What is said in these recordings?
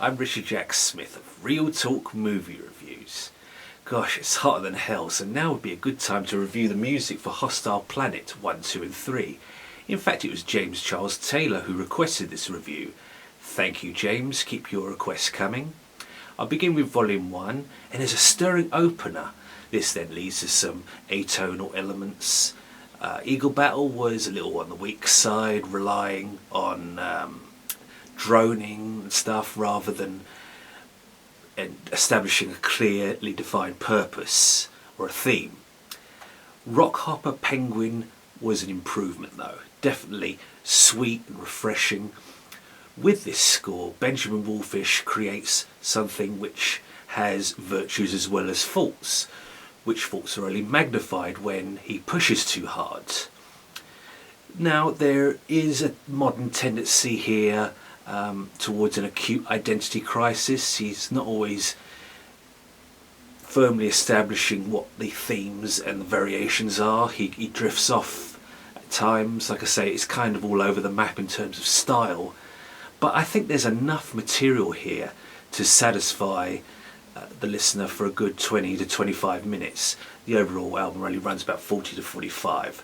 I'm Richard Jack Smith of Real Talk Movie Reviews. Gosh, it's hotter than hell, so now would be a good time to review the music for Hostile Planet 1, 2 and 3. In fact, it was James Charles Taylor who requested this review. Thank you, James, keep your requests coming. I'll begin with Volume 1, and there's a stirring opener. This then leads to some atonal elements. Eagle Battle was a little on the weak side, relying on droning and stuff rather than establishing a clearly defined purpose or a theme. Rockhopper Penguin was an improvement though, definitely sweet and refreshing. With this score, Benjamin Wallfisch creates something which has virtues as well as faults, which faults are only magnified when he pushes too hard. Now there is a modern tendency here towards an acute identity crisis. He's not always firmly establishing what the themes and the variations are. He drifts off at times. Like I say, it's kind of all over the map in terms of style, but I think there's enough material here to satisfy the listener for a good 20 to 25 minutes. The overall album only runs about 40 to 45,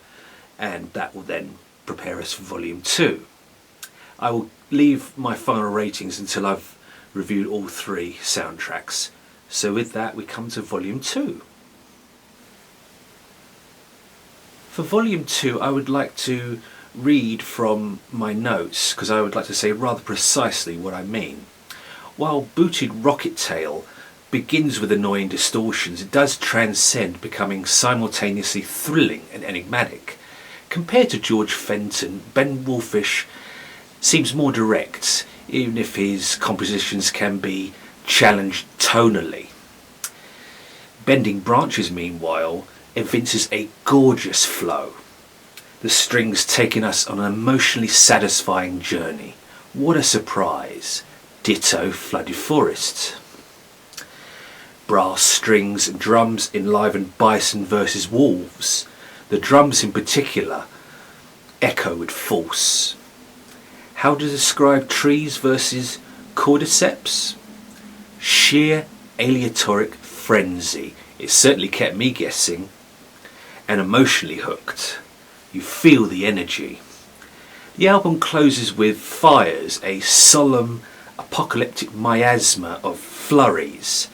and that will then prepare us for Volume 2. I will leave my final ratings until I've reviewed all three soundtracks. So with that, we come to Volume 2. For Volume 2, I would like to read from my notes, because I would like to say rather precisely what I mean. While Booted Rocket Tail begins with annoying distortions, it does transcend, becoming simultaneously thrilling and enigmatic. Compared to George Fenton, Ben Wallfisch seems more direct, even if his compositions can be challenged tonally. Bending Branches, meanwhile, evinces a gorgeous flow, the strings taking us on an emotionally satisfying journey. What a surprise! Ditto Flooded Forest. Brass strings and drums enliven Bison versus Wolves. The drums in particular echo with force. How to describe Trees versus Cordyceps? Sheer aleatoric frenzy. It certainly kept me guessing, and emotionally hooked. You feel the energy. The album closes with Fires, a solemn apocalyptic miasma of flurries,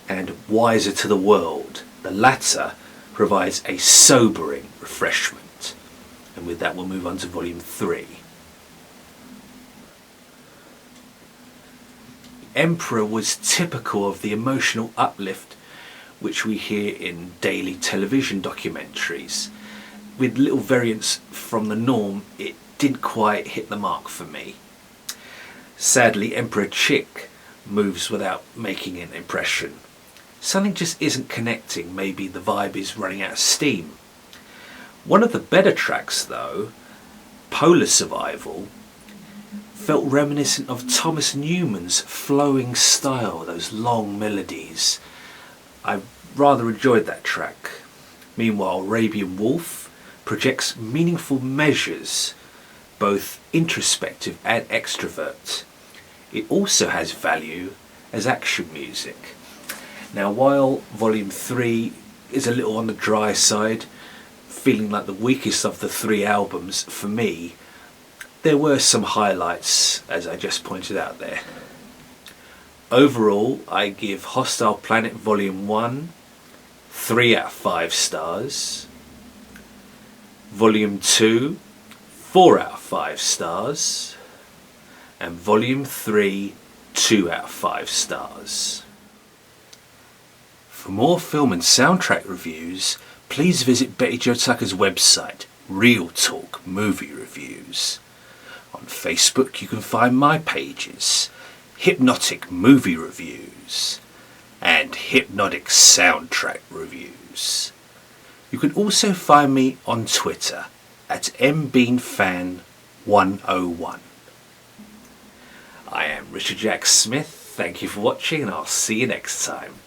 and Wiser to the World. The latter provides a sobering refreshment. And with that, we'll move on to Volume 3. Emperor was typical of the emotional uplift which we hear in daily television documentaries. With little variance from the norm, it didn't quite hit the mark for me. Sadly, Emperor Chick moves without making an impression. Something just isn't connecting. Maybe the vibe is running out of steam. One of the better tracks though, Polar Survival, felt reminiscent of Thomas Newman's flowing style, those long melodies. I rather enjoyed that track. Meanwhile, Arabian Wolf projects meaningful measures, both introspective and extrovert. It also has value as action music. Now, while Volume 3 is a little on the dry side, feeling like the weakest of the three albums for me, there were some highlights, as I just pointed out there. Overall, I give Hostile Planet Volume 1 3 out of 5 stars. Volume 2 4 out of 5 stars. And Volume 3 2 out of 5 stars. For more film and soundtrack reviews, please visit Betty Jo Tucker's website, Real Talk Movie Reviews. On Facebook you can find my pages, Hip-Notic Movie Reviews and Hip-Notic Soundtrack Reviews. You can also find me on Twitter at mbeanfan101. I am Richard Jack Smith, thank you for watching and I'll see you next time.